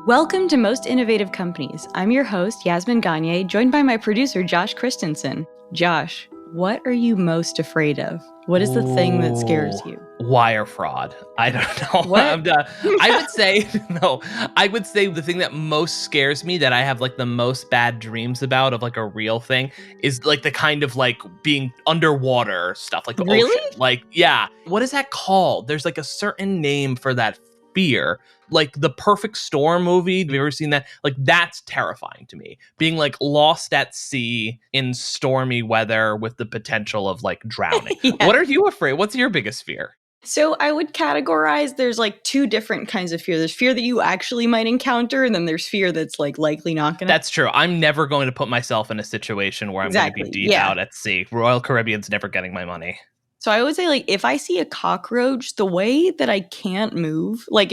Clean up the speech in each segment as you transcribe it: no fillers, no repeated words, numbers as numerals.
Welcome to Most Innovative Companies. I'm your host, Yasmin Gagne, joined by my producer, Josh Christensen. Josh, what are you most afraid of? What is the thing that scares you? Wire fraud. I don't know. What? I would say, no, I would say the thing that most scares me, that I have like the most bad dreams about of like a real thing, is like the kind of like being underwater stuff, like the Really? ocean. Like, yeah. What is that called? There's like a certain name for that fear. Like the Perfect Storm movie. Have you ever seen that? Like, that's terrifying to me. Being like lost at sea in stormy weather with the potential of like drowning. Yeah. What are you afraid? What's your biggest fear? So I would categorize, there's like two different kinds of fear. There's fear that you actually might encounter, and then there's fear that's like likely not going to. That's true. I'm never going to put myself in a situation where I'm going to be deep out at sea. Royal Caribbean's never getting my money. So I would say, like, if I see a cockroach, the way that I can't move, like,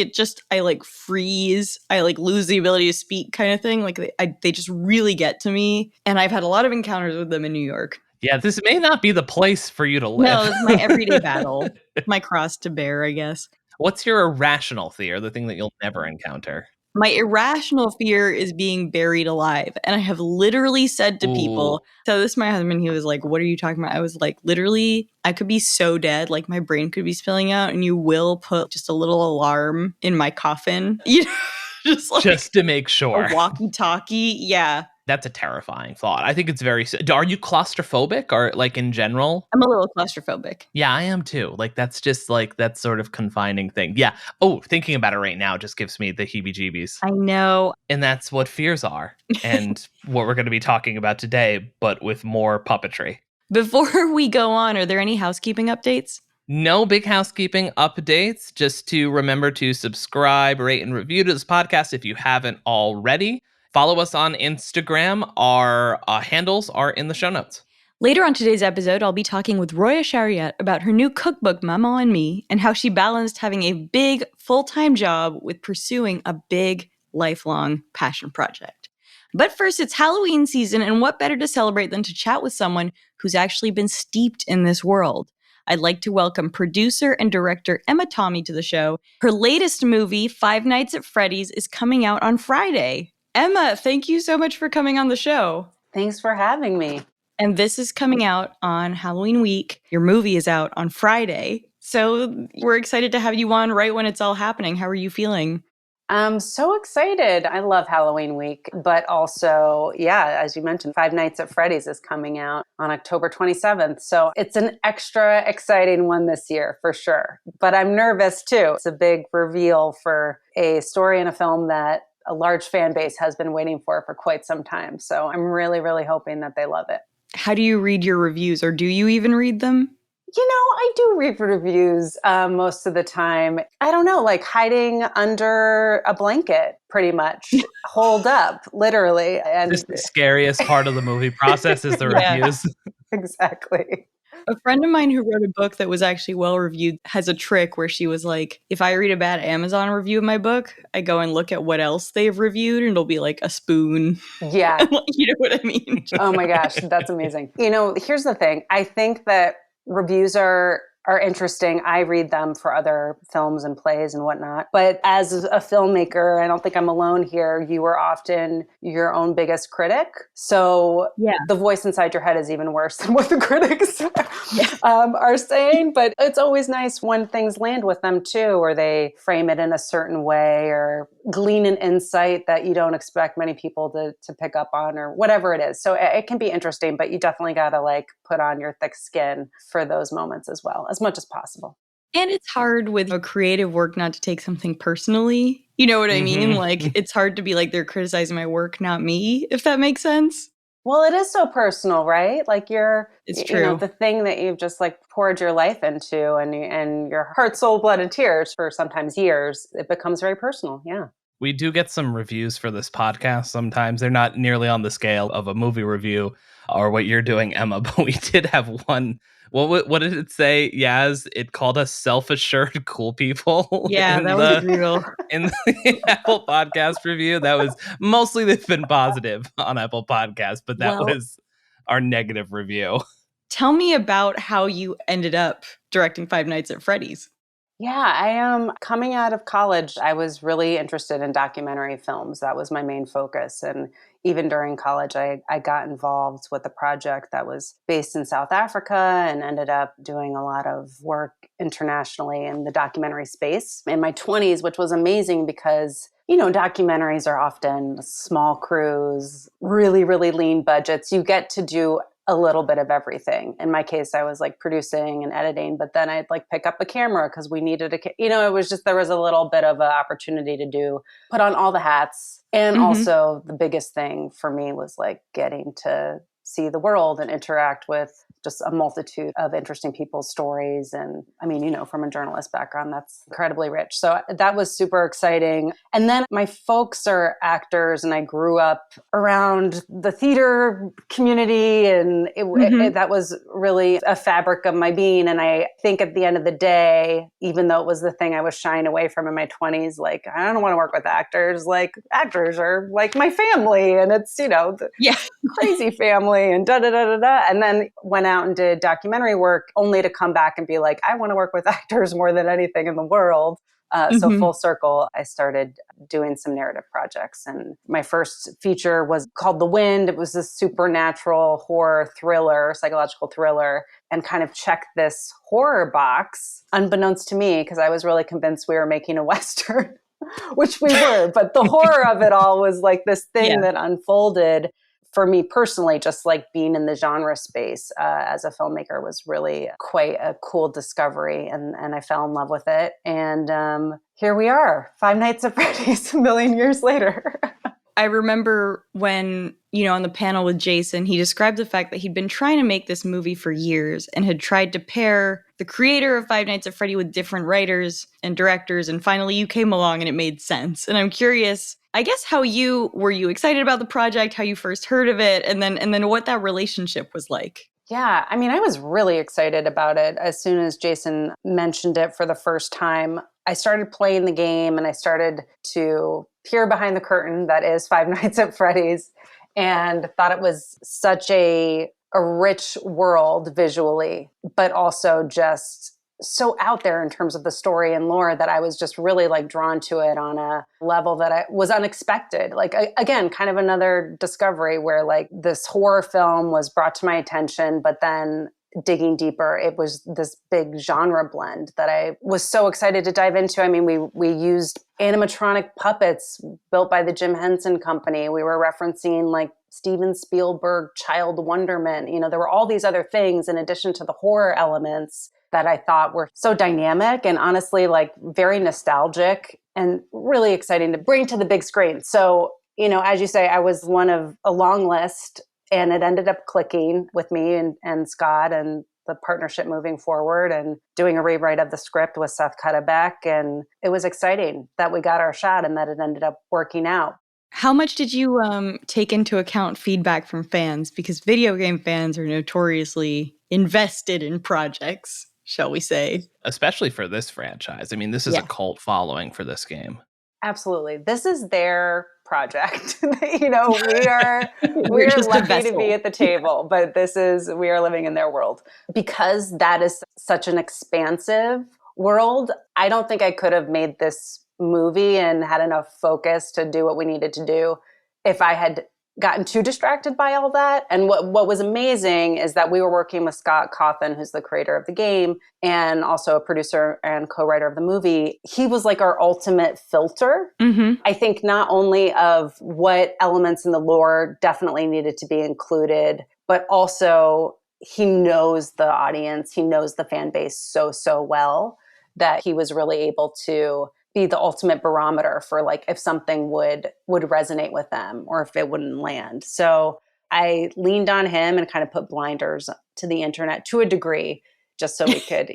I like freeze, I like lose the ability to speak kind of thing. Like, they just really get to me. And I've had a lot of encounters with them in New York. Yeah, this may not be the place for you to live. No, it's my everyday battle, my cross to bear, I guess. What's your irrational fear, the thing that you'll never encounter? My irrational fear is being buried alive. And I have literally said to people, so this is my husband, he was like, what are you talking about? I was like, literally, I could be so dead, like my brain could be spilling out, and you will put just a little alarm in my coffin. You know, just to make sure. A walkie-talkie, yeah. That's a terrifying thought. I think it's very... Are you claustrophobic or like in general? I'm a little claustrophobic. Yeah, I am too. Like that's just like that sort of confining thing. Yeah. Oh, thinking about it right now just gives me the heebie-jeebies. I know. And that's what fears are. And what we're going to be talking about today, but with more puppetry. Before we go on, are there any housekeeping updates? No big housekeeping updates. Just to remember to subscribe, rate, and review to this podcast if you haven't already. Follow us on Instagram. Our handles are in the show notes. Later on today's episode, I'll be talking with Roya Shariat about her new cookbook, Maman and Me, and how she balanced having a big full-time job with pursuing a big lifelong passion project. But first, it's Halloween season, and what better to celebrate than to chat with someone who's actually been steeped in this world. I'd like to welcome producer and director Emma Tammi to the show. Her latest movie, Five Nights at Freddy's, is coming out on Friday. Emma, thank you so much for coming on the show. Thanks for having me. And this is coming out on Halloween week. Your movie is out on Friday. So we're excited to have you on right when it's all happening. How are you feeling? I'm so excited. I love Halloween week, but also, yeah, as you mentioned, Five Nights at Freddy's is coming out on October 27th. So it's an extra exciting one this year for sure. But I'm nervous too. It's a big reveal for a story in a film that a large fan base has been waiting for quite some time. So I'm really, really hoping that they love it. How do you read your reviews, or do you even read them? You know, I do read reviews most of the time. I don't know, like hiding under a blanket, pretty much. Holed up, literally. And this is the scariest part of the movie process is the reviews. Exactly. A friend of mine who wrote a book that was actually well-reviewed has a trick where she was like, if I read a bad Amazon review of my book, I go and look at what else they've reviewed, and it'll be like a spoon. Yeah. You know what I mean? Oh my gosh, that's amazing. You know, here's the thing. I think that reviews are interesting. I read them for other films and plays and whatnot. But as a filmmaker, I don't think I'm alone here. You are often your own biggest critic. So the voice inside your head is even worse than what the critics are saying. But it's always nice when things land with them too, or they frame it in a certain way or glean an insight that you don't expect many people to pick up on or whatever it is. So it can be interesting, but you definitely got to like put on your thick skin for those moments as well, as much as possible. And it's hard with a creative work not to take something personally. You know what I mean? Like, it's hard to be like, they're criticizing my work, not me, if that makes sense. Well, it is so personal, right? Like it's true. You know, the thing that you've just like poured your life into and your heart, soul, blood, and tears for sometimes years, it becomes very personal. Yeah. We do get some reviews for this podcast sometimes. They're not nearly on the scale of a movie review or what you're doing, Emma, but we did have one. What did it say? Yaz, it called us self-assured cool people. Yeah, that was brutal. In the Apple Podcast review, that was mostly they've been positive on Apple Podcasts, but that was our negative review. Tell me about how you ended up directing Five Nights at Freddy's. Yeah, I am coming out of college. I was really interested in documentary films. That was my main focus. And even during college, I got involved with a project that was based in South Africa and ended up doing a lot of work internationally in the documentary space in my 20s, which was amazing because documentaries are often small crews, really, really lean budgets. You get to do a little bit of everything. In my case, I was like producing and editing, but then I'd like pick up a camera because we needed it was just, there was a little bit of an opportunity to put on all the hats. And also the biggest thing for me was like getting to see the world and interact with just a multitude of interesting people's stories. And I mean, from a journalist background, that's incredibly rich. So that was super exciting. And then my folks are actors and I grew up around the theater community and that was really a fabric of my being. And I think at the end of the day, even though it was the thing I was shying away from in my 20s, like, I don't want to work with actors. Like actors are like my family and it's, crazy family and da-da-da-da-da. And then went out and did documentary work only to come back and be like, I want to work with actors more than anything in the world. So full circle, I started doing some narrative projects. And my first feature was called The Wind. It was a supernatural horror thriller, psychological thriller, and kind of checked this horror box, unbeknownst to me, because I was really convinced we were making a Western, which we were. But the horror of it all was like this thing that unfolded. For me personally, just like being in the genre space as a filmmaker was really quite a cool discovery. And I fell in love with it. And here we are, Five Nights at Freddy's a million years later. I remember when, on the panel with Jason, he described the fact that he'd been trying to make this movie for years and had tried to pair the creator of Five Nights at Freddy with different writers and directors. And finally you came along and it made sense. And I'm curious, I guess, were you excited about the project, how you first heard of it, and then what that relationship was like? Yeah, I mean, I was really excited about it as soon as Jason mentioned it for the first time. I started playing the game and I started to peer behind the curtain that is Five Nights at Freddy's and thought it was such a rich world visually, but also just so out there in terms of the story and lore that I was just really like drawn to it on a level that was unexpected. Like, again, kind of another discovery where like this horror film was brought to my attention, but then digging deeper, it was this big genre blend that I was so excited to dive into. I mean, we used animatronic puppets built by the Jim Henson Company. We were referencing like Steven Spielberg child wonderment. There were all these other things in addition to the horror elements that I thought were so dynamic and honestly like very nostalgic and really exciting to bring to the big screen. So, as you say, I was one of a long list and it ended up clicking with me and Scott and the partnership moving forward and doing a rewrite of the script with Seth Cuddeback. And it was exciting that we got our shot and that it ended up working out. How much did you take into account feedback from fans? Because video game fans are notoriously invested in projects, shall we say. Especially for this franchise. I mean, this is a cult following for this game. Absolutely. This is their project. We are lucky to be at the table, but we are living in their world. Because that is such an expansive world, I don't think I could have made this movie and had enough focus to do what we needed to do if I had gotten too distracted by all that. And what was amazing is that we were working with Scott Cawthon, who's the creator of the game and also a producer and co-writer of the movie. He was like our ultimate filter. I think not only of what elements in the lore definitely needed to be included, but also he knows the audience, he knows the fan base so well that he was really able to be the ultimate barometer for like if something would resonate with them or if it wouldn't land. So I leaned on him and kind of put blinders to the internet to a degree, just so we could,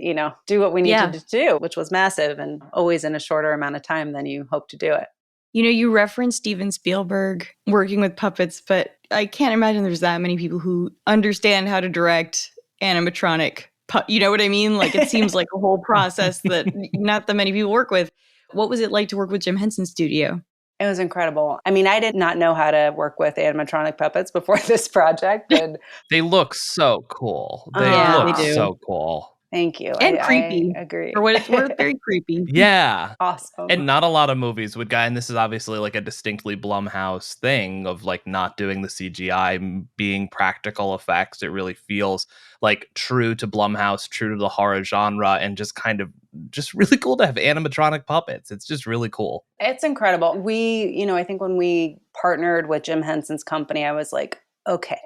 do what we needed to do, which was massive and always in a shorter amount of time than you hope to do it. You referenced Steven Spielberg working with puppets, but I can't imagine there's that many people who understand how to direct animatronic. You know what I mean? Like it seems like a whole process that not that many people work with. What was it like to work with Jim Henson's studio? It was incredible. I mean, I did not know how to work with animatronic puppets before this project. And they look so cool. They look so cool. Thank you. And I creepy. agree. For what it's worth, very creepy. Yeah. Awesome. And not a lot of movies would and this is obviously like a distinctly Blumhouse thing of like not doing the CGI, being practical effects. It really feels like true to Blumhouse, true to the horror genre, and just kind of just really cool to have animatronic puppets. It's just really cool. It's incredible. I think when we partnered with Jim Henson's company, I was like, okay,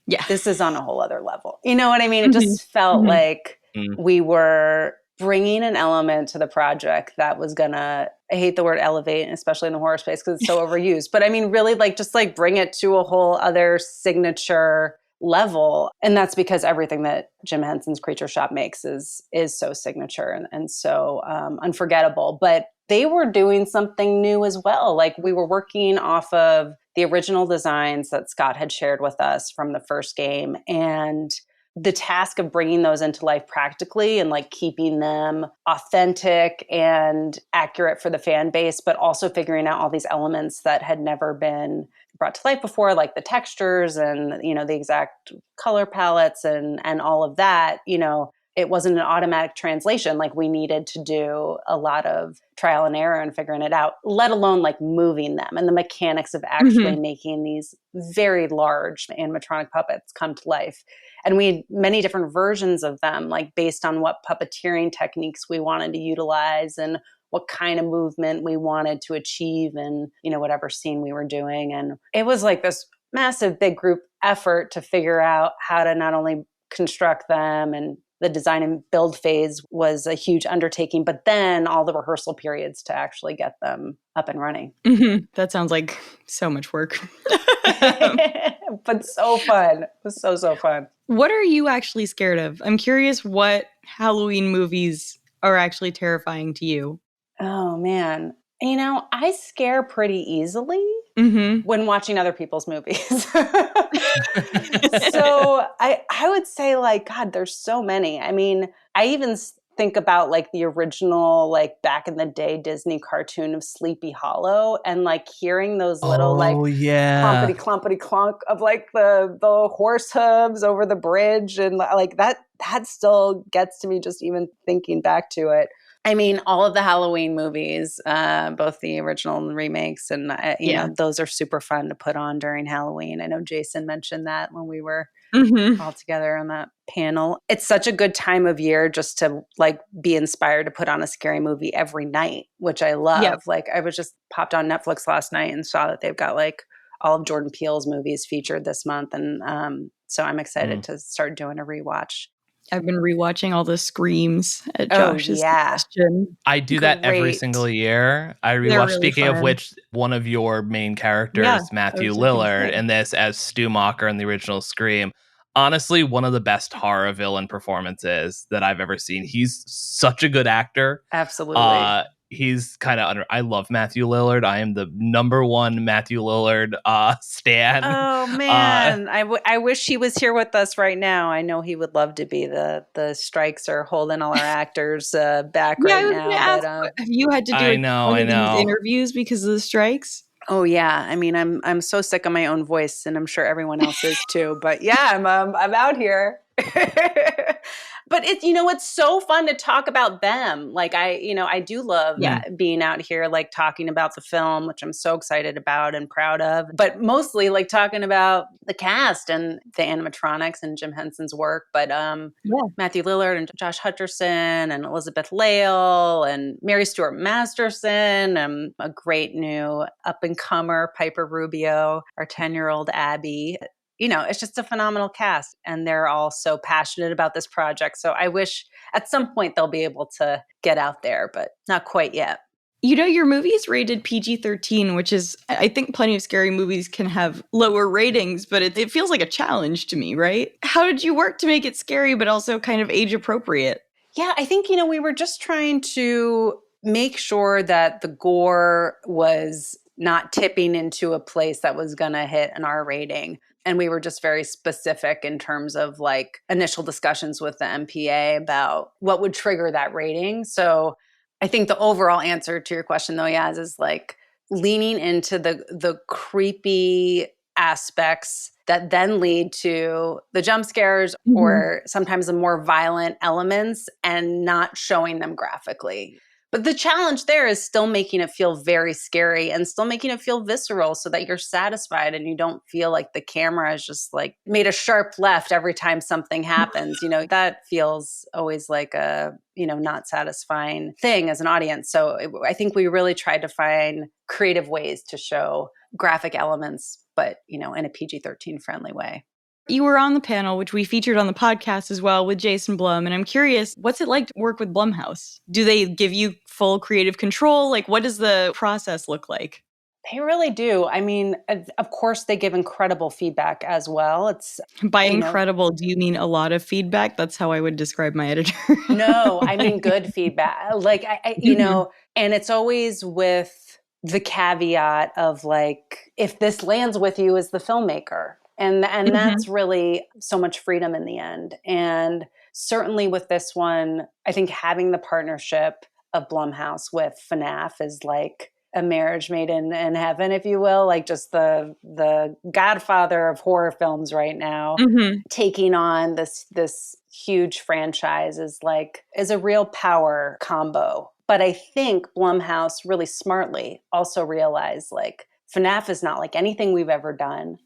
Yeah. this is on a whole other level. You know what I mean? It Mhm. just felt Mhm. like Mm. we were bringing an element to the project that was gonna, I hate the word elevate, especially in the horror space because it's so overused, but I mean, really like just like bring it to a whole other signature level. And that's because everything that Jim Henson's Creature Shop makes is so signature and so unforgettable. But they were doing something new as well. Like we were working off of the original designs that Scott had shared with us from the first game. And the task of bringing those into life practically and like keeping them authentic and accurate for the fan base, but also figuring out all these elements that had never been brought to life before, like the textures and, the exact color palettes and all of that, it wasn't an automatic translation. Like we needed to do a lot of trial and error and figuring it out, let alone like moving them and the mechanics of actually making these very large animatronic puppets come to life. And we had many different versions of them, like based on what puppeteering techniques we wanted to utilize and what kind of movement we wanted to achieve in, whatever scene we were doing. And it was like this massive big group effort to figure out how to not only construct them, and the design and build phase was a huge undertaking, but then all the rehearsal periods to actually get them up and running. That sounds like so much work. But so fun. It was so fun. What are you actually scared of? I'm curious what Halloween movies are actually terrifying to you. Oh, man. I scare pretty easily when watching other people's movies. So I would say like, God, there's so many. I mean, I even think about like the original, like back in the day Disney cartoon of Sleepy Hollow and like hearing those little yeah, clompity clonk of like the horse hooves over the bridge. And like that still gets to me just even thinking back to it. I mean, all of the Halloween movies, both the original and the remakes, and those are super fun to put on during Halloween. I know Jason mentioned that when we were all together on that panel. It's such a good time of year just to like be inspired to put on a scary movie every night, which I love. Yep. Like I was just popped on Netflix last night and saw that they've got like all of Jordan Peele's movies featured this month, and so I'm excited to start doing a rewatch. I've been rewatching all the Screams at Josh's suggestion. I do that every Great. single year. I They're rewatch. really Speaking of fun. which, one of your main characters, Yeah, Matthew I was just gonna Lillard, say. in this as Stu Macher in the original Scream. Honestly, one of the best horror villain performances that I've ever seen. He's such a good actor. Absolutely. He's kind of under. I love Matthew Lillard. I am the number one Matthew Lillard stan. Oh man, I wish he was here with us right now. I know he would love to be. The strikes are holding all our actors back Yeah, I right was now. gonna ask, But have you had to do I a know, ton I of these know. interviews because of the strikes? oh yeah, I mean I'm so sick of my own voice, and I'm sure everyone else is too. But yeah, I'm out here. But it's so fun to talk about them. Like I do love being out here, like talking about the film, which I'm so excited about and proud of, but mostly like talking about the cast and the animatronics and Jim Henson's work. But Matthew Lillard and Josh Hutcherson and Elizabeth Lail and Mary Stuart Masterson, a great new up-and-comer Piper Rubio, our 10-year-old Abby. It's just a phenomenal cast, and they're all so passionate about this project. So I wish at some point they'll be able to get out there, but not quite yet. Your movie is rated PG-13, which is, I think plenty of scary movies can have lower ratings, but it feels like a challenge to me, right? How did you work to make it scary, but also kind of age appropriate? Yeah, I think, we were just trying to make sure that the gore was not tipping into a place that was going to hit an R rating. And we were just very specific in terms of like initial discussions with the MPA about what would trigger that rating. So I think the overall answer to your question though, Yaz, is like leaning into the creepy aspects that then lead to the jump scares or sometimes the more violent elements and not showing them graphically. But the challenge there is still making it feel very scary and still making it feel visceral so that you're satisfied and you don't feel like the camera is just like made a sharp left every time something happens. That feels always like a, not satisfying thing as an audience. So I think we really tried to find creative ways to show graphic elements, but, in a PG-13 friendly way. You were on the panel, which we featured on the podcast as well, with Jason Blum. And I'm curious, what's it like to work with Blumhouse? Do they give you full creative control? Like, what does the process look like? They really do. I mean, of course, they give incredible feedback as well. It's By incredible, do you mean a lot of feedback? That's how I would describe my editor. No, I mean good feedback. Like, and it's always with the caveat of like, if this lands with you as the filmmaker. And that's really so much freedom in the end. And certainly with this one, I think having the partnership of Blumhouse with FNAF is like a marriage made in heaven, if you will, like just the godfather of horror films right now, taking on this huge franchise is a real power combo. But I think Blumhouse really smartly also realized like, FNAF is not like anything we've ever done.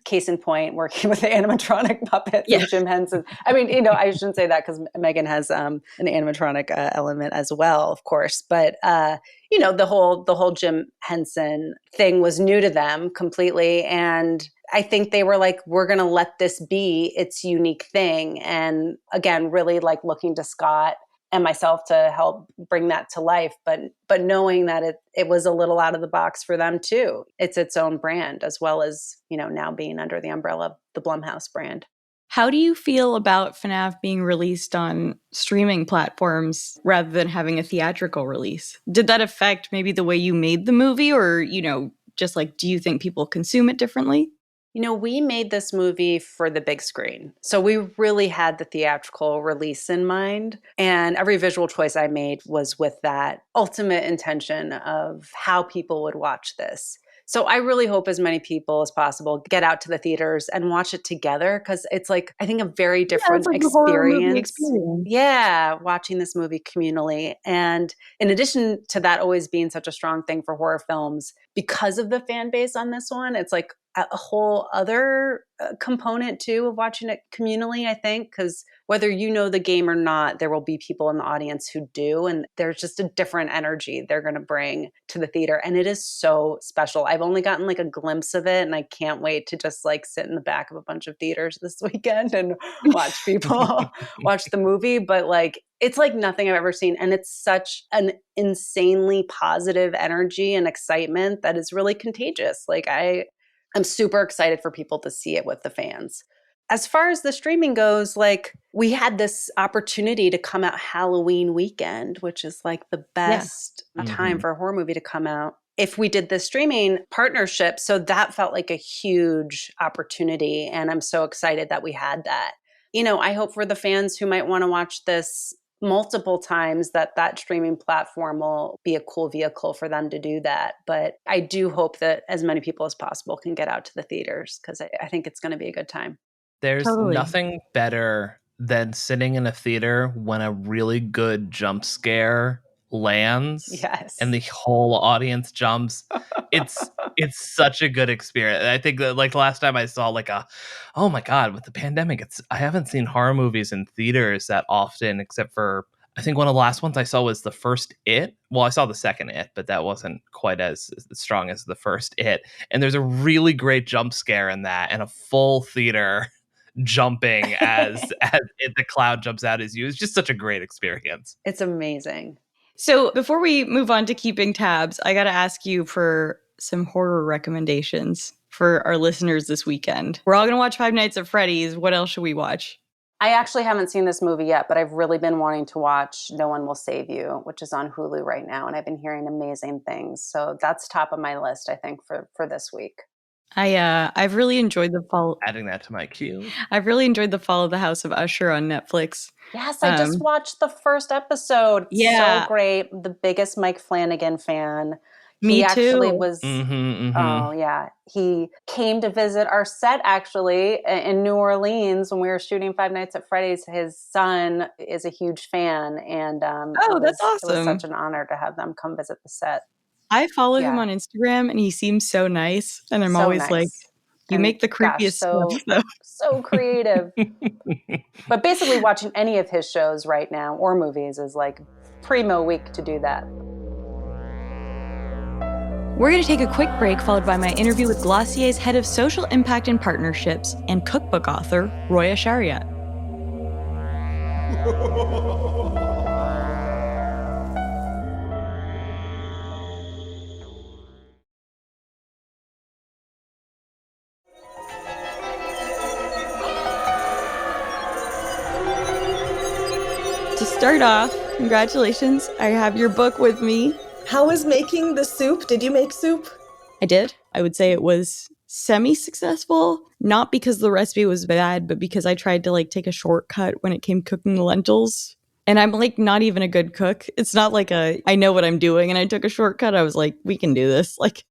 Case in point, working with the animatronic puppets and Jim Henson. I mean, I shouldn't say that because Megan has an animatronic element as well, of course. But the whole Jim Henson thing was new to them completely, and I think they were like, we're going to let this be its unique thing. And again, really like looking to Scott and myself to help bring that to life, but knowing that it was a little out of the box for them too. It's its own brand, as well as, now being under the umbrella of the Blumhouse brand. How do you feel about FNAF being released on streaming platforms rather than having a theatrical release? Did that affect maybe the way you made the movie, or, just like, do you think people consume it differently? We made this movie for the big screen. So we really had the theatrical release in mind. And every visual choice I made was with that ultimate intention of how people would watch this. So I really hope as many people as possible get out to the theaters and watch it together, because it's like, I think, a very different experience. Yeah, watching this movie communally. And in addition to that always being such a strong thing for horror films, because of the fan base on this one, it's like a whole other component too of watching it communally, I think, because whether you know the game or not, there will be people in the audience who do, and there's just a different energy they're going to bring to the theater, and it is so special. I've only gotten like a glimpse of it, and I can't wait to just like sit in the back of a bunch of theaters this weekend and watch people watch the movie. But like, it's like nothing I've ever seen, and it's such an insanely positive energy and excitement that is really contagious. Like, I'm super excited for people to see it with the fans. As far as the streaming goes, like, we had this opportunity to come out Halloween weekend, which is like the best time for a horror movie to come out, if we did the streaming partnership. So that felt like a huge opportunity. And I'm so excited that we had that. I hope for the fans who might want to watch this multiple times that streaming platform will be a cool vehicle for them to do that. But I do hope that as many people as possible can get out to the theaters, because I think it's going to be a good time. There's nothing better than sitting in a theater when a really good jump scare lands and the whole audience jumps. It's such a good experience. I think that like last time I saw oh my God, with the pandemic, I haven't seen horror movies in theaters that often, except for I think one of the last ones I saw was the first It. Well, I saw the second It, but that wasn't quite as strong as the first It. And there's a really great jump scare in that, and a full theater jumping as the cloud jumps out as you. It's just such a great experience. It's amazing. So before we move on to keeping tabs, I got to ask you for some horror recommendations for our listeners this weekend. We're all going to watch Five Nights at Freddy's. What else should we watch? I actually haven't seen this movie yet, but I've really been wanting to watch No One Will Save You, which is on Hulu right now. And I've been hearing amazing things. So that's top of my list, I think, for this week. I've really enjoyed the fall. Adding that to my queue. I've really enjoyed the Fall of the House of Usher on Netflix. Yes, I just watched the first episode. Yeah. So great. The biggest Mike Flanagan fan. Me He actually too. was, Mm-hmm. oh yeah, he came to visit our set actually in New Orleans when we were shooting Five Nights at Freddy's. His son is a huge fan, and Oh, that's it was awesome. such an honor to have them come visit the set. I follow him Yeah. on Instagram and he seems so nice. And I'm So always like, nice. you And make the gosh, creepiest stuff. so creative. But basically watching any of his shows right now or movies is like primo week to do that. We're going to take a quick break, followed by my interview with Glossier's head of social impact and partnerships and cookbook author, Roya Shariat. To start off, congratulations. I have your book with me. How was making the soup? Did you make soup? I did. I would say it was semi-successful, not because the recipe was bad, but because I tried to like take a shortcut when it came cooking the lentils. And I'm like not even a good cook. It's not like I know what I'm doing and I took a shortcut. I was like, we can do this. Like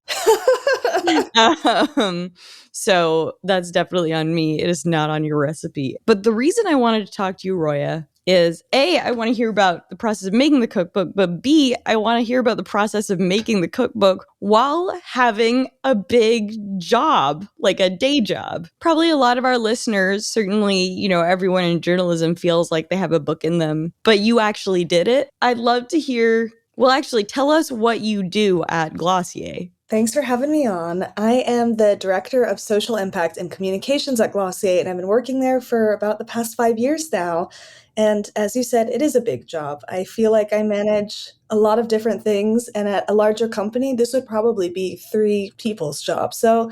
so that's definitely on me. It is not on your recipe. But the reason I wanted to talk to you, Roya, is A, I want to hear about the process of making the cookbook, but B, I want to hear about the process of making the cookbook while having a big job, like a day job. Probably a lot of our listeners, certainly, you know, everyone in journalism feels like they have a book in them, but you actually did it. I'd love to hear, well, actually, tell us what you do at Glossier. Thanks for having me on. I am the Director of Social Impact and Communications at Glossier, and I've been working there for about the past 5 years now. And as you said, it is a big job. I feel like I manage a lot of different things, and at a larger company, this would probably be 3 people's job. So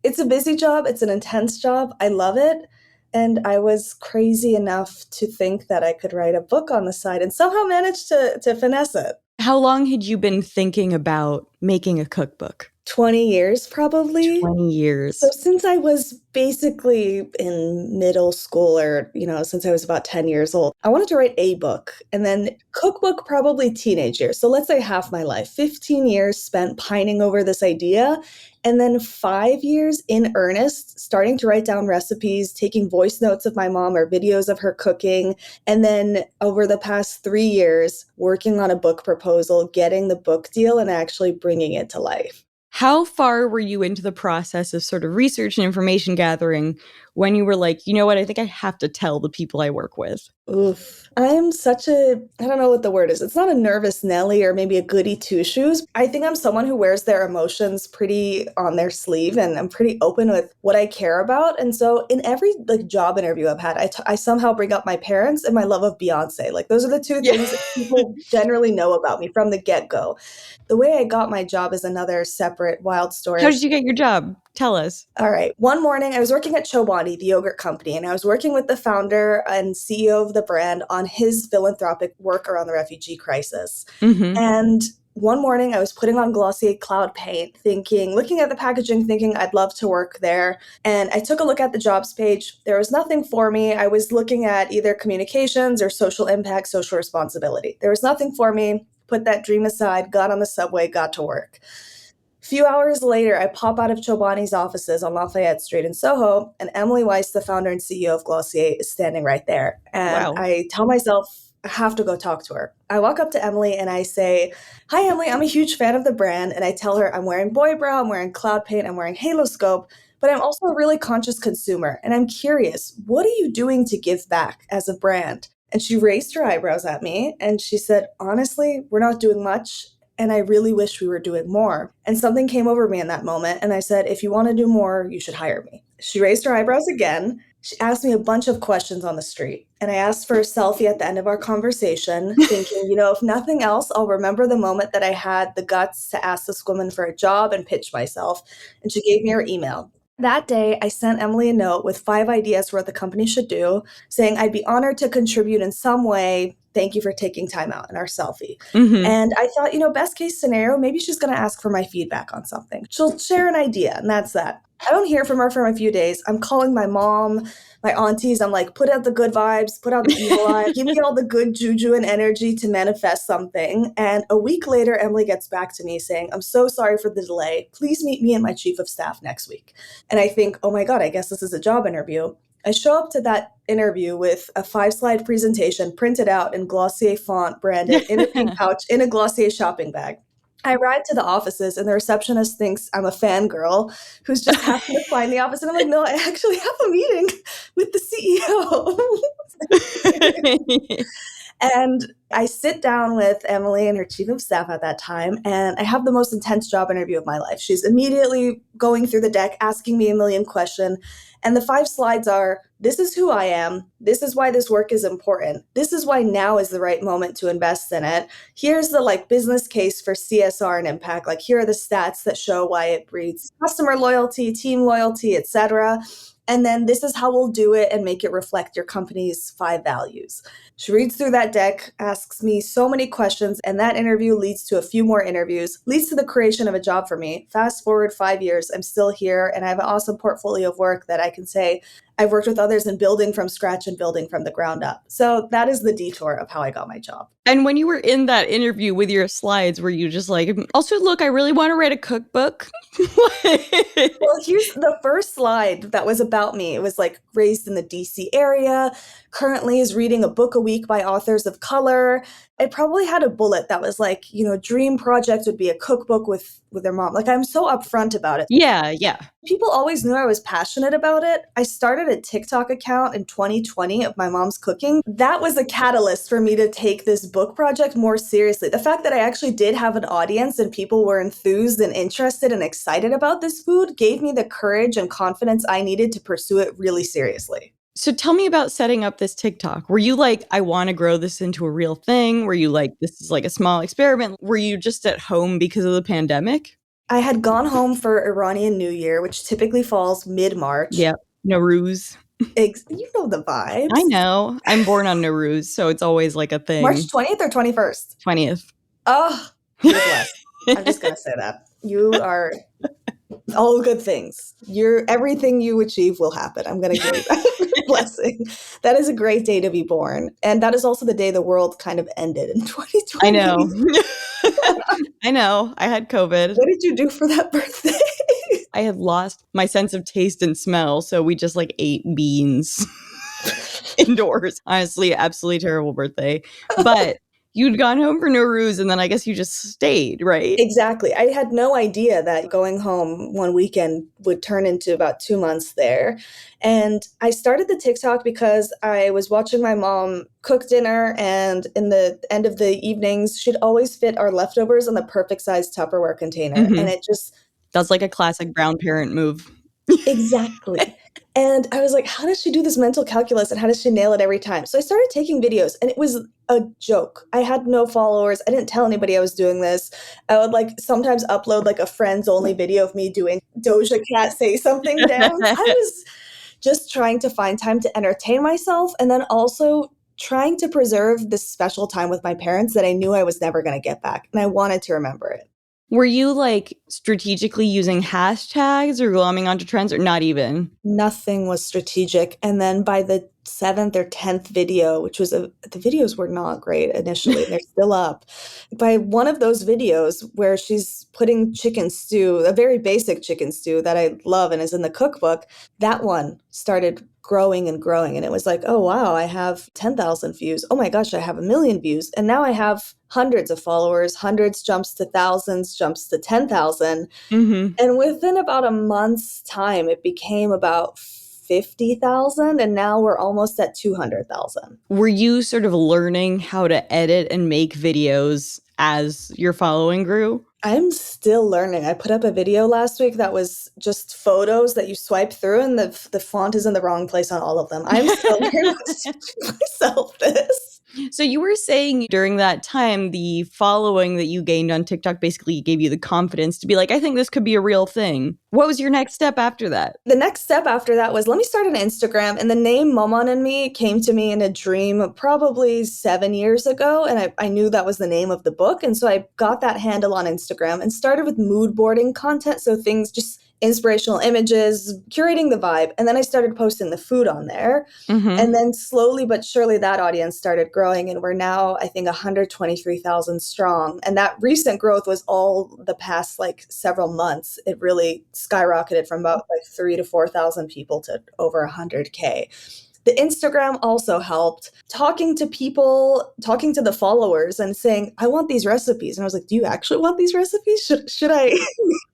it's a busy job. It's an intense job. I love it. And I was crazy enough to think that I could write a book on the side and somehow managed to finesse it. How long had you been thinking about making a cookbook? 20 years, probably. 20 years. So since I was basically in middle school or, since I was about 10 years old, I wanted to write a book and then cookbook probably teenage years. So let's say half my life, 15 years spent pining over this idea. And then 5 years in earnest, starting to write down recipes, taking voice notes of my mom or videos of her cooking. And then over the past 3 years, working on a book proposal, getting the book deal and actually bringing it to life. How far were you into the process of sort of research and information gathering when you were like, you know what, I think I have to tell the people I work with? Oof. I'm such a, I don't know what the word is. It's not a nervous Nelly or maybe a goody two-shoes. I think I'm someone who wears their emotions pretty on their sleeve and I'm pretty open with what I care about. And so in every job interview I've had, I somehow bring up my parents and my love of Beyonce. Like those are the two things that people generally know about me from the get-go. The way I got my job is another separate wild story. How did you get your job? Tell us. All right. One morning, I was working at Chobani, the yogurt company, and I was working with the founder and CEO of the brand on his philanthropic work around the refugee crisis. Mm-hmm. And one morning, I was putting on Glossier Cloud Paint, looking at the packaging, thinking I'd love to work there. And I took a look at the jobs page. There was nothing for me. I was looking at either communications or social impact, social responsibility. There was nothing for me. Put that dream aside, got on the subway, got to work. A few hours later, I pop out of Chobani's offices on Lafayette Street in Soho, and Emily Weiss, the founder and CEO of Glossier, is standing right there. And Wow. I tell myself, I have to go talk to her. I walk up to Emily and I say, "Hi, Emily, I'm a huge fan of the brand." And I tell her I'm wearing Boy Brow, I'm wearing Cloud Paint, I'm wearing Halo Scope, but I'm also a really conscious consumer. And I'm curious, what are you doing to give back as a brand? And she raised her eyebrows at me and she said, "Honestly, we're not doing much. And I really wish we were doing more." And something came over me in that moment. And I said, "If you want to do more, you should hire me." She raised her eyebrows again. She asked me a bunch of questions on the street. And I asked for a selfie at the end of our conversation, thinking, if nothing else, I'll remember the moment that I had the guts to ask this woman for a job and pitch myself. And she gave me her email. That day, I sent Emily a note with 5 ideas for what the company should do, saying I'd be honored to contribute in some way. Thank you for taking time out in our selfie. Mm-hmm. And I thought, best case scenario, maybe she's going to ask for my feedback on something. She'll share an idea, and that's that. I don't hear from her for a few days. I'm calling my mom, my aunties. I'm like, put out the good vibes, put out the evil eye, give me all the good juju and energy to manifest something. And a week later, Emily gets back to me saying, I'm so sorry for the delay. Please meet me and my chief of staff next week. And I think, oh my God, I guess this is a job interview. I show up to that interview with a 5-slide presentation printed out in Glossier font, branded in a pink pouch, in a Glossier shopping bag. I arrive to the offices and the receptionist thinks I'm a fangirl who's just happened to find the office. And I'm like, no, I actually have a meeting with the CEO. And I sit down with Emily and her chief of staff at that time, and I have the most intense job interview of my life. She's immediately going through the deck, asking me a million questions. And the 5 slides are, this is who I am. This is why this work is important. This is why now is the right moment to invest in it. Here's the business case for CSR and impact. Here are the stats that show why it breeds customer loyalty, team loyalty, etc. And then this is how we'll do it and make it reflect your company's 5 values. She reads through that deck, asks me so many questions, and that interview leads to a few more interviews, leads to the creation of a job for me. Fast forward 5 years, I'm still here, and I have an awesome portfolio of work that I can say I've worked with others in building from scratch and building from the ground up. So that is the detour of how I got my job. And when you were in that interview with your slides, were you just like, also, look, I really want to write a cookbook? Well, here's the first slide that was about me. It was raised in the DC area, currently is reading a book a week by authors of color. I probably had a bullet that was dream project would be a cookbook with their mom. I'm so upfront about it. Yeah. People always knew I was passionate about it. I started a TikTok account in 2020 of my mom's cooking. That was a catalyst for me to take this book project more seriously. The fact that I actually did have an audience and people were enthused and interested and excited about this food gave me the courage and confidence I needed to pursue it really seriously. So tell me about setting up this TikTok. Were you like, I want to grow this into a real thing? Were you like, this is like a small experiment? Were you just at home because of the pandemic? I had gone home for Iranian New Year, which typically falls mid-March. Yep. Nowruz. You know the vibes. I know. I'm born on Nowruz, so it's always like a thing. March 20th or 21st? 20th. Oh, you're blessed. I'm just going to say that. You are all good things. Everything you achieve will happen. I'm going to give you that blessing. That is a great day to be born. And that is also the day the world kind of ended in 2020. I know. I know. I had COVID. What did you do for that birthday? I had lost my sense of taste and smell, so we just ate beans indoors. Honestly, absolutely terrible birthday. But you'd gone home for Nowruz, and then I guess you just stayed, right? Exactly. I had no idea that going home one weekend would turn into about 2 months there. And I started the TikTok because I was watching my mom cook dinner, and in the end of the evenings, she'd always fit our leftovers in the perfect size Tupperware container. Mhm. And it just... That's like a classic brown parent move. Exactly. And I was like, how does she do this mental calculus and how does she nail it every time? So I started taking videos and it was a joke. I had no followers. I didn't tell anybody I was doing this. I would sometimes upload a friends only video of me doing Doja Cat say something dance. I was just trying to find time to entertain myself and then also trying to preserve this special time with my parents that I knew I was never going to get back. And I wanted to remember it. Were you strategically using hashtags or glomming onto trends or not even? Nothing was strategic. And then by the 7th or 10th video, which was the videos were not great initially. They're still up. By one of those videos where she's putting chicken stew, a very basic chicken stew that I love and is in the cookbook, that one started growing and growing. And it was oh, wow, I have 10,000 views. Oh my gosh, I have 1 million views. And now I have hundreds of followers, hundreds jumps to thousands, jumps to 10,000. Mm-hmm. And within about a month's time, it became about 50,000. And now we're almost at 200,000. Were you sort of learning how to edit and make videos as your following grew? I'm still learning. I put up a video last week that was just photos that you swipe through and the font is in the wrong place on all of them. I'm still learning how to teach myself this. So you were saying during that time, the following that you gained on TikTok basically gave you the confidence to be I think this could be a real thing. What was your next step after that? The next step after that was, let me start an Instagram. And the name Maman and Me came to me in a dream probably 7 years ago. And I knew that was the name of the book. And so I got that handle on Instagram and started with mood boarding content. So things just inspirational images, curating the vibe. And then I started posting the food on there. Mm-hmm. And then slowly but surely that audience started growing. And we're now, I think, 123,000 strong. And that recent growth was all the past like several months. It really skyrocketed from about like 3 to 4,000 people to over 100K. The Instagram also helped. Talking to people, talking to the followers and saying, I want these recipes. And I was like, do you actually want these recipes? Should I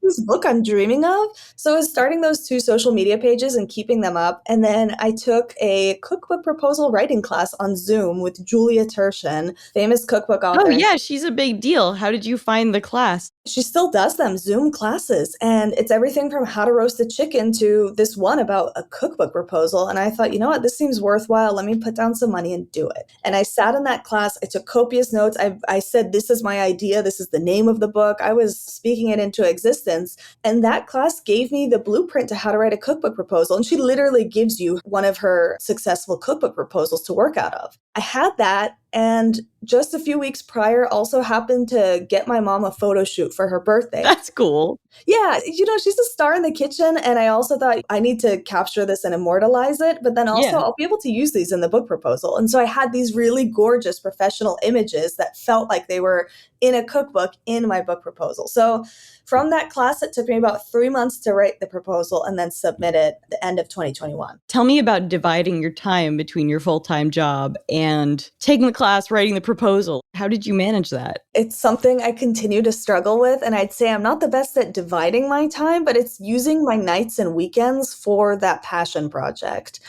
this book I'm dreaming of? So I was starting those 2 social media pages and keeping them up. And then I took a cookbook proposal writing class on Zoom with Julia Turshen, famous cookbook author. Oh, yeah, she's a big deal. How did you find the class? She still does them, Zoom classes. And it's everything from how to roast a chicken to this one about a cookbook proposal. And I thought, you know what, this seems worthwhile. Let me put down some money and do it. And I sat in that class. I took copious notes. I said, this is my idea. This is the name of the book. I was speaking it into existence. And that class gave me the blueprint to how to write a cookbook proposal. And she literally gives you one of her successful cookbook proposals to work out of. I had that. And just a few weeks prior, also happened to get my mom a photo shoot for her birthday. That's cool. Yeah, she's a star in the kitchen. And I also thought I need to capture this and immortalize it. But then also I'll be able to use these in the book proposal. And so I had these really gorgeous professional images that felt like they were in a cookbook in my book proposal. So from that class, it took me about 3 months to write the proposal and then submit it at the end of 2021. Tell me about dividing your time between your full-time job and taking the class, writing the proposal. How did you manage that? It's something I continue to struggle with. And I'd say I'm not the best at dividing my time, but it's using my nights and weekends for that passion project.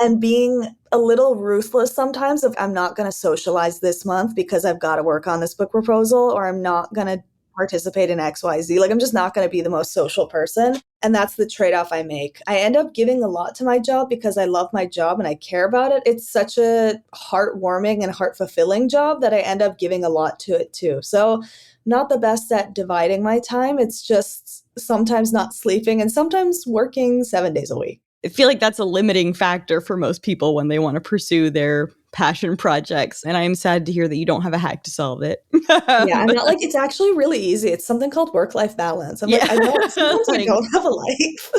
And being a little ruthless sometimes if I'm not going to socialize this month because I've got to work on this book proposal, or I'm not going to participate in XYZ. Like I'm just not going to be the most social person. And that's the trade-off I make. I end up giving a lot to my job because I love my job and I care about it. It's such a heartwarming and heart-fulfilling job that I end up giving a lot to it too. So not the best at dividing my time. It's just sometimes not sleeping and sometimes working 7 days a week. I feel like that's a limiting factor for most people when they want to pursue their passion projects. And I'm sad to hear that you don't have a hack to solve it. Yeah, I'm not like, it's actually really easy. It's something called work-life balance. I'm like, I don't, sometimes I don't have a life.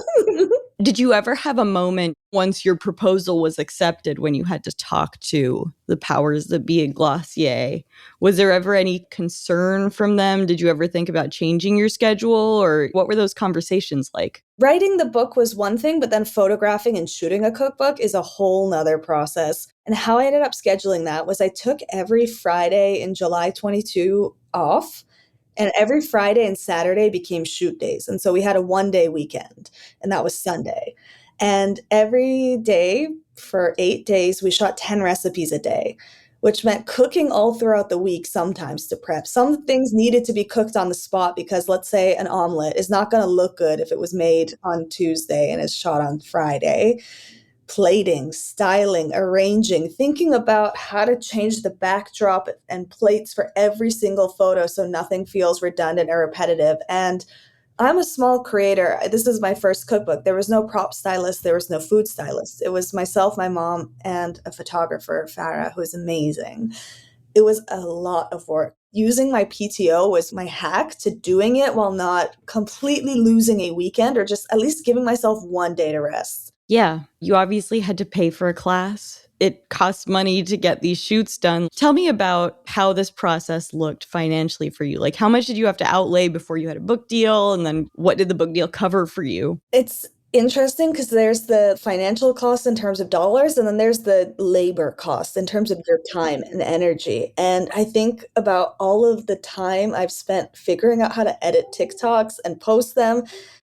Did you ever have a moment once your proposal was accepted when you had to talk to the powers that be at Glossier? Was there ever any concern from them? Did you ever think about changing your schedule, or what were those conversations like? Writing the book was one thing, but then photographing and shooting a cookbook is a whole nother process. And how I ended up scheduling that was I took every Friday in July 22 off. And every Friday and Saturday became shoot days. And so we had a 1-day weekend, and that was Sunday. And every day for 8 days, we shot 10 recipes a day, which meant cooking all throughout the week sometimes to prep. Some things needed to be cooked on the spot because, let's say, an omelet is not going to look good if it was made on Tuesday and is shot on Friday. Plating, styling, arranging, thinking about how to change the backdrop and plates for every single photo so nothing feels redundant or repetitive. And I'm a small creator. This is my first cookbook. There was no prop stylist. There was no food stylist. It was myself, my mom, and a photographer, Farah, who is amazing. It was a lot of work. Using my PTO was my hack to doing it while not completely losing a weekend, or just at least giving myself 1 day to rest. Yeah, you obviously had to pay for a class. It costs money to get these shoots done. Tell me about how this process looked financially for you. Like, how much did you have to outlay before you had a book deal? And then what did the book deal cover for you? It's interesting because there's the financial cost in terms of dollars, and then there's the labor cost in terms of your time and energy. And I think about all of the time I've spent figuring out how to edit TikToks and post them,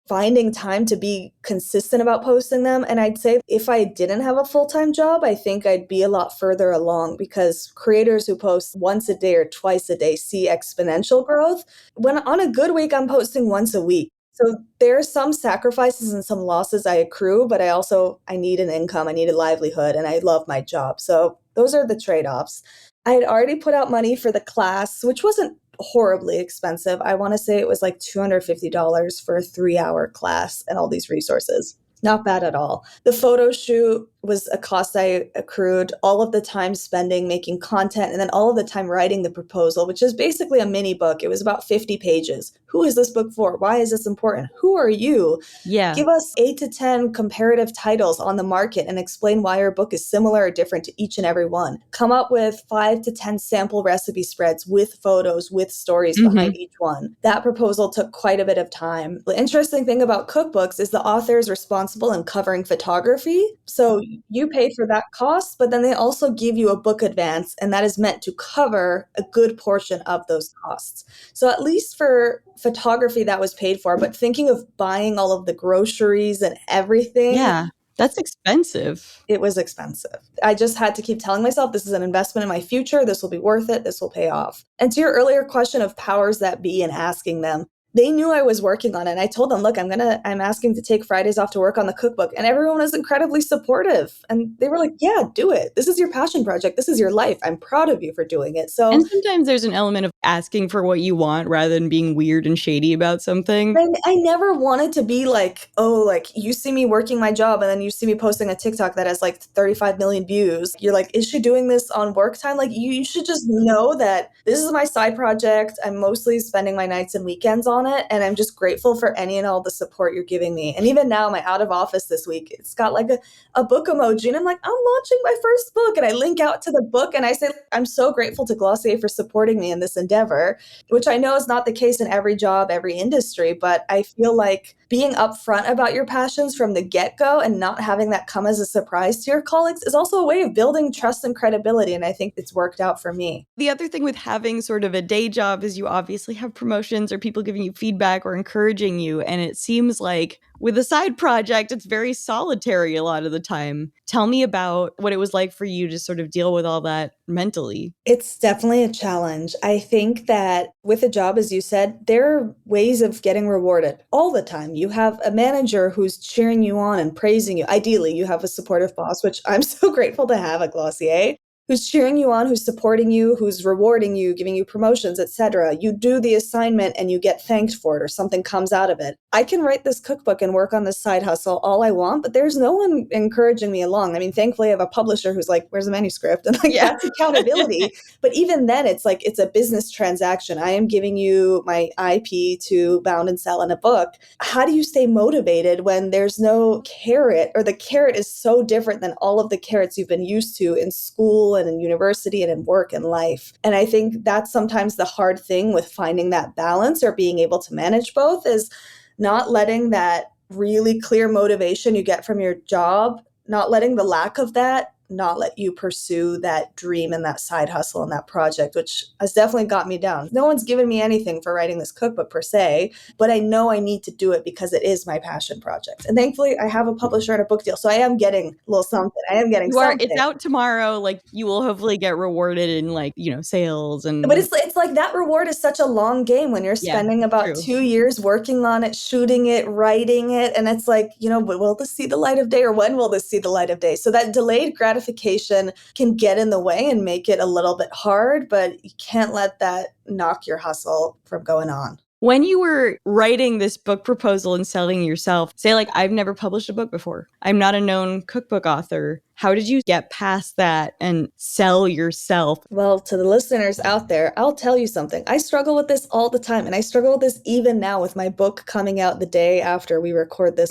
finding time to be consistent about posting them. And I'd say if I didn't have a full-time job, I think I'd be a lot further along, because creators who post once a day or twice a day see exponential growth. When on a good week, I'm posting once a week. So there are some sacrifices and some losses I accrue, but I need an income, I need a livelihood, and I love my job. So those are the trade-offs. I had already put out money for the class, which wasn't horribly expensive. I want to say it was like $250 for a 3-hour class and all these resources. Not bad at all. The photo shoot, was a cost I accrued, all of the time spending making content, and then all of the time writing the proposal, which is basically a mini book. It was about 50 pages. Who is this book for? Why is this important? Who are you? Yeah. Give us 8 to 10 comparative titles on the market and explain why your book is similar or different to each and every one. Come up with 5 to 10 sample recipe spreads with photos, with stories behind each one. That proposal took quite a bit of time. The interesting thing about cookbooks is the author is responsible in covering photography. So you pay for that cost, but then they also give you a book advance, and that is meant to cover a good portion of those costs. So at least for photography, that was paid for, but thinking of buying all of the groceries and everything. Yeah, that's expensive. It was expensive. I just had to keep telling myself, this is an investment in my future. This will be worth it. This will pay off. And to your earlier question of powers that be and asking them, they knew I was working on it. And I told them, look, I'm asking to take Fridays off to work on the cookbook. And everyone was incredibly supportive. And they were like, yeah, do it. This is your passion project. This is your life. I'm proud of you for doing it. So, and sometimes there's an element of asking for what you want rather than being weird and shady about something. I never wanted to be like, oh, like you see me working my job and then you see me posting a TikTok that has like 35 million views. You're like, is she doing this on work time? Like you should just know that this is my side project. I'm mostly spending my nights and weekends on it. And I'm just grateful for any and all the support you're giving me. And even now, my out of office this week, it's got like a book emoji. And I'm like, I'm launching my first book. And I link out to the book. And I say, I'm so grateful to Glossier for supporting me in this endeavor, which I know is not the case in every job, every industry. But I feel like being upfront about your passions from the get-go and not having that come as a surprise to your colleagues is also a way of building trust and credibility. And I think it's worked out for me. The other thing with having sort of a day job is you obviously have promotions or people giving you feedback or encouraging you. And it seems like with a side project, it's very solitary a lot of the time. Tell me about what it was like for you to sort of deal with all that mentally. It's definitely a challenge. I think that with a job, as you said, there are ways of getting rewarded all the time. You have a manager who's cheering you on and praising you. Ideally, you have a supportive boss, which I'm so grateful to have at Glossier, who's cheering you on, who's supporting you, who's rewarding you, giving you promotions, etc. You do the assignment and you get thanked for it or something comes out of it. I can write this cookbook and work on this side hustle all I want, but there's no one encouraging me along. I mean, thankfully I have a publisher who's like, where's the manuscript? And like, that's accountability. But even then it's like, it's a business transaction. I am giving you my IP to bound and sell in a book. How do you stay motivated when there's no carrot, or the carrot is so different than all of the carrots you've been used to in school and in university and in work and life? And I think that's sometimes the hard thing with finding that balance or being able to manage both, is not letting that really clear motivation you get from your job, not letting the lack of that not let you pursue that dream and that side hustle and that project, which has definitely got me down. No one's given me anything for writing this cookbook per se, but I know I need to do it because it is my passion project. And thankfully I have a publisher and a book deal. So I am getting a little something. I am getting something. It's out tomorrow. Like you will hopefully get rewarded in like, sales. And but it's like that reward is such a long game when you're spending about 2 years working on it, shooting it, writing it. And it's like, will this see the light of day, or when will this see the light of day? So that delayed gratification can get in the way and make it a little bit hard, but you can't let that knock your hustle from going on. When you were writing this book proposal and selling yourself, say like, I've never published a book before. I'm not a known cookbook author. How did you get past that and sell yourself? Well, to the listeners out there, I'll tell you something. I struggle with this all the time. And I struggle with this even now with my book coming out the day after we record this.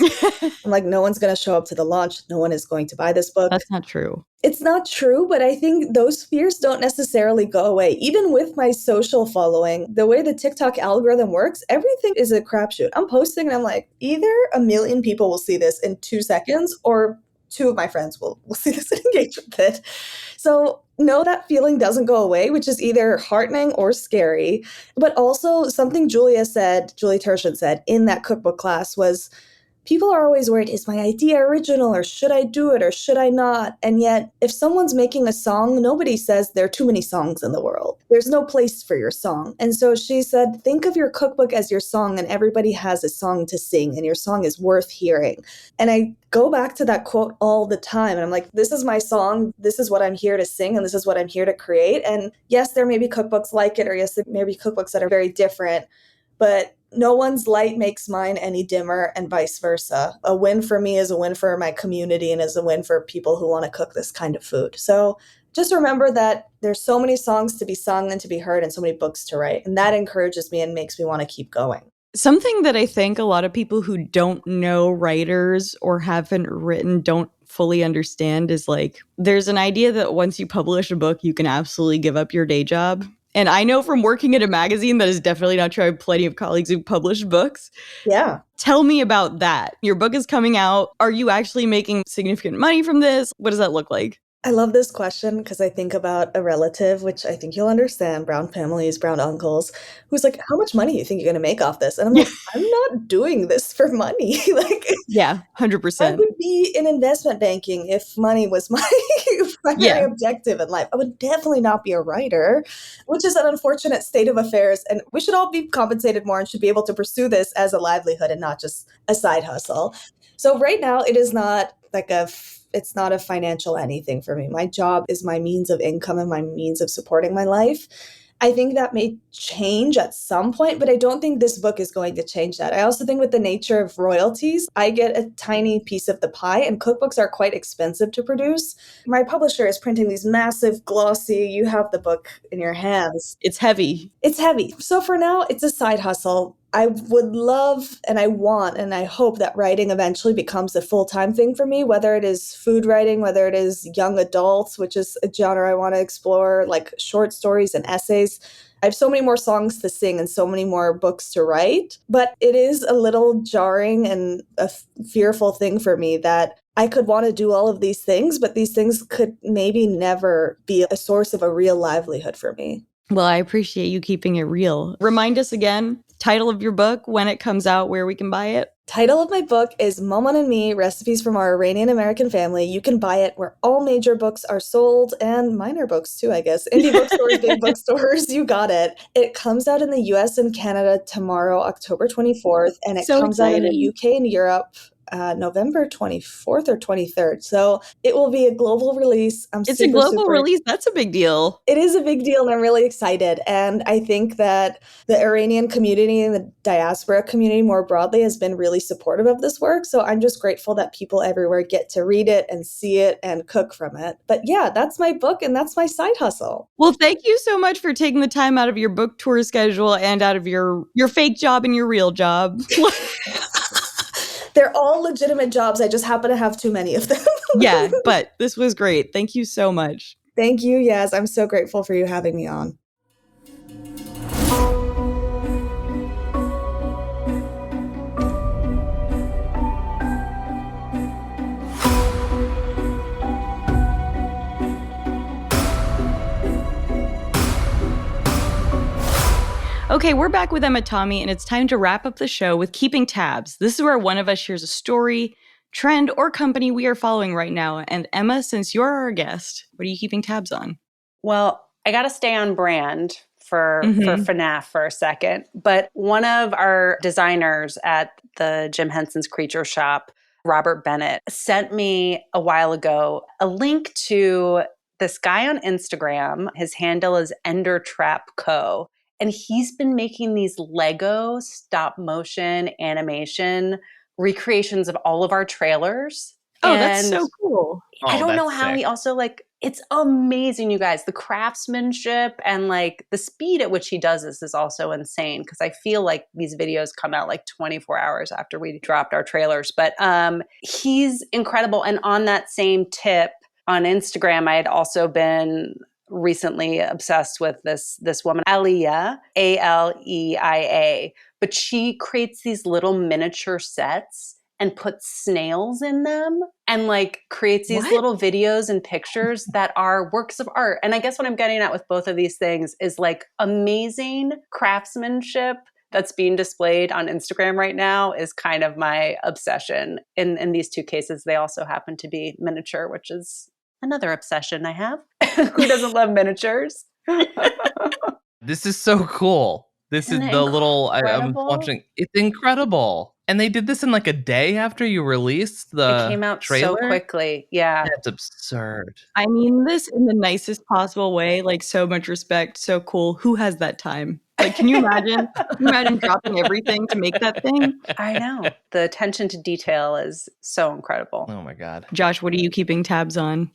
I'm like, no one's going to show up to the launch. No one is going to buy this book. That's not true. It's not true, but I think those fears don't necessarily go away. Even with my social following, the way the TikTok algorithm works, everything is a crapshoot. I'm posting and I'm like, either 1 million people will see this in 2 seconds, or 2 of my friends will see this and engage with it. So no, that feeling doesn't go away, which is either heartening or scary. But also something Julie Tertian said in that cookbook class was, people are always worried, is my idea original, or should I do it, or should I not? And yet, if someone's making a song, nobody says there are too many songs in the world. There's no place for your song. And so she said, think of your cookbook as your song, and everybody has a song to sing, and your song is worth hearing. And I go back to that quote all the time. And I'm like, this is my song. This is what I'm here to sing, and this is what I'm here to create. And yes, there may be cookbooks like it, or yes, there may be cookbooks that are very different. But no one's light makes mine any dimmer and vice versa. A win for me is a win for my community and is a win for people who want to cook this kind of food. So just remember that there's so many songs to be sung and to be heard and so many books to write. And that encourages me and makes me want to keep going. Something that I think a lot of people who don't know writers or haven't written don't fully understand is like, there's an idea that once you publish a book, you can absolutely give up your day job. And I know from working at a magazine that is definitely not true. I have plenty of colleagues who publish books. Yeah. Tell me about that. Your book is coming out. Are you actually making significant money from this? What does that look like? I love this question because I think about a relative, which I think you'll understand, brown families, brown uncles, who's like, how much money do you think you're going to make off this? And I'm like, I'm not doing this for money. Like, yeah, 100%. I would be in investment banking if money was my primary objective in life. I would definitely not be a writer, which is an unfortunate state of affairs. And we should all be compensated more and should be able to pursue this as a livelihood and not just a side hustle. So right now, it is not like it's not a financial anything for me. My job is my means of income and my means of supporting my life. I think that may change at some point, but I don't think this book is going to change that. I also think with the nature of royalties, I get a tiny piece of the pie, and cookbooks are quite expensive to produce. My publisher is printing these massive glossy, you have the book in your hands. It's heavy. It's heavy. So for now, it's a side hustle. I would love and I want and I hope that writing eventually becomes a full-time thing for me, whether it is food writing, whether it is young adults, which is a genre I want to explore, like short stories and essays. I have so many more songs to sing and so many more books to write, but it is a little jarring and a fearful thing for me that I could want to do all of these things, but these things could maybe never be a source of a real livelihood for me. Well, I appreciate you keeping it real. Remind us again, title of your book, when it comes out, where we can buy it. Title of my book is Maman and Me, Recipes from Our Iranian-American Family. You can buy it where all major books are sold, and minor books too, I guess. Indie bookstores, big bookstores, you got it. It comes out in the US and Canada tomorrow, October 24th, and it comes out in the UK and Europe November 24th or 23rd. So it will be a global release. It's a global release. That's a big deal. It is a big deal, and I'm really excited. And I think that the Iranian community and the diaspora community more broadly has been really supportive of this work. So I'm just grateful that people everywhere get to read it and see it and cook from it. But yeah, that's my book and that's my side hustle. Well, thank you so much for taking the time out of your book tour schedule and out of your fake job and your real job. They're all legitimate jobs. I just happen to have too many of them. Yeah, but this was great. Thank you so much. Thank you, Yaz. I'm so grateful for you having me on. Okay, we're back with Emma Tammi, and it's time to wrap up the show with Keeping Tabs. This is where one of us shares a story, trend, or company we are following right now. And Emma, since you're our guest, what are you keeping tabs on? Well, I got to stay on brand for FNAF for a second. But one of our designers at the Jim Henson's Creature Shop, Robert Bennett, sent me a while ago a link to this guy on Instagram. His handle is Ender Trap Co. And he's been making these Lego stop motion animation recreations of all of our trailers. Oh, that's so cool. I don't know how he also it's amazing, you guys. The craftsmanship and the speed at which he does this is also insane, because I feel like these videos come out 24 hours after we dropped our trailers. But he's incredible. And on that same tip on Instagram, I had also been recently obsessed with this woman, Aleia, Aleia, but she creates these little miniature sets and puts snails in them and creates these little videos and pictures that are works of art. And I guess what I'm getting at with both of these things is amazing craftsmanship that's being displayed on Instagram right now is kind of my obsession. In these two cases, they also happen to be miniature, which is another obsession I have. Who doesn't love miniatures? This is so cool. This is the little, I'm watching. It's incredible. And they did this in a day after you released the It came out trailer? so quickly. Yeah. That's absurd. I mean this in the nicest possible way. So much respect. So cool. Who has that time? Like, can you imagine? Can you imagine dropping everything to make that thing? I know. The attention to detail is so incredible. Oh my God. Josh, what are you keeping tabs on?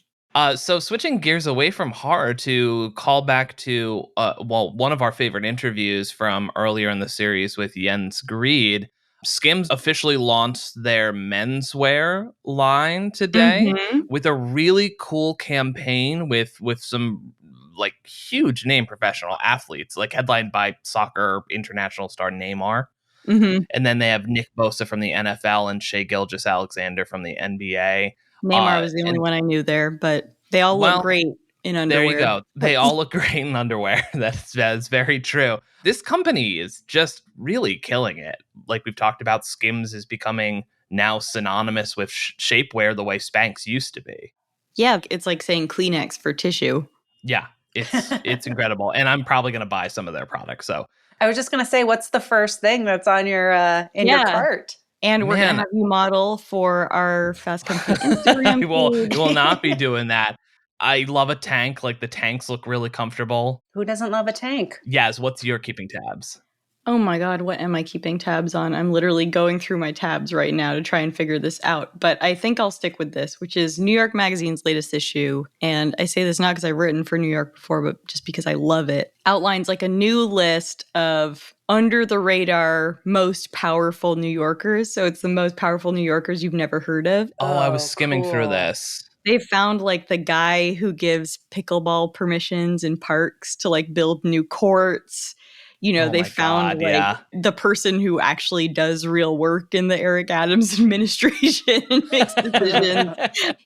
So switching gears away from horror to call back to, one of our favorite interviews from earlier in the series with Jens Greed. Skims officially launched their menswear line today with a really cool campaign with some like huge name professional athletes, like headlined by soccer international star Neymar. And then they have Nick Bosa from the NFL and Shea Gilgeous-Alexander from the NBA. Neymar was the only one I knew there, but they all look great in underwear. There you go. They all look great in underwear. That's very true. This company is just really killing it. Like we've talked about, Skims is becoming now synonymous with shapewear the way Spanx used to be. Yeah, it's like saying Kleenex for tissue. Yeah, it's incredible. And I'm probably going to buy some of their products. So I was just going to say, what's the first thing that's on your your cart? And we're going to have you model for our Fast Company Instagram we will not be doing that. I love a tank. Like the tanks look really comfortable. Who doesn't love a tank? Yaz, what's your keeping tabs? Oh my God, what am I keeping tabs on? I'm literally going through my tabs right now to try and figure this out. But I think I'll stick with this, which is New York Magazine's latest issue. And I say this not because I've written for New York before, but just because I love it. Outlines like a new list of under the radar most powerful New Yorkers. So it's the most powerful New Yorkers you've never heard of. Oh, I was skimming through this. They found like the guy who gives pickleball permissions in parks to like build new courts. You know, they found the person who actually does real work in the Eric Adams administration and makes decisions.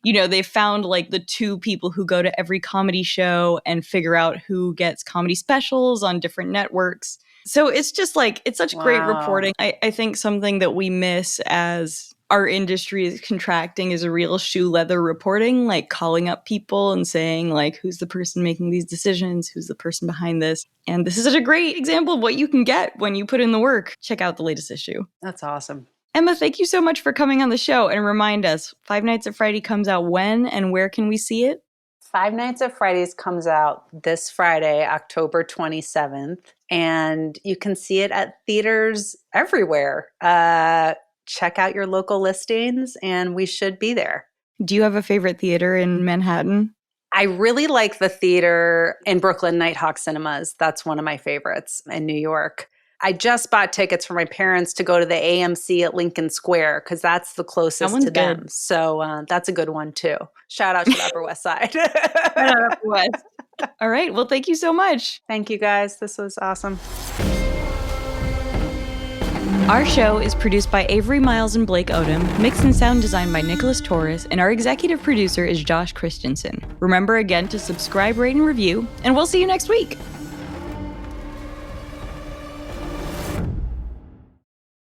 You know, they found like the two people who go to every comedy show and figure out who gets comedy specials on different networks. So it's just like, it's such great reporting. I think something that we miss as our industry is contracting is a real shoe leather reporting, like calling up people and saying like, who's the person making these decisions? Who's the person behind this? And this is such a great example of what you can get when you put in the work. Check out the latest issue. That's awesome. Emma, thank you so much for coming on the show. And remind us, Five Nights at Freddy comes out when and where can we see it? Five Nights at Freddy's comes out this Friday, October 27th. And you can see it at theaters everywhere. Check out your local listings and we should be there. Do you have a favorite theater in Manhattan? I really like the theater in Brooklyn, Nighthawk Cinemas. That's one of my favorites in New York. I just bought tickets for my parents to go to the AMC at Lincoln Square because that's the closest to them. So that's a good one too. Shout out to the Upper West Side. Shout out Upper West. All right. Well, thank you so much. Thank you guys. This was awesome. Our show is produced by Avery Miles and Blake Odom, mixed and sound designed by Nicholas Torres, and our executive producer is Josh Christensen. Remember again to subscribe, rate, and review, and we'll see you next week.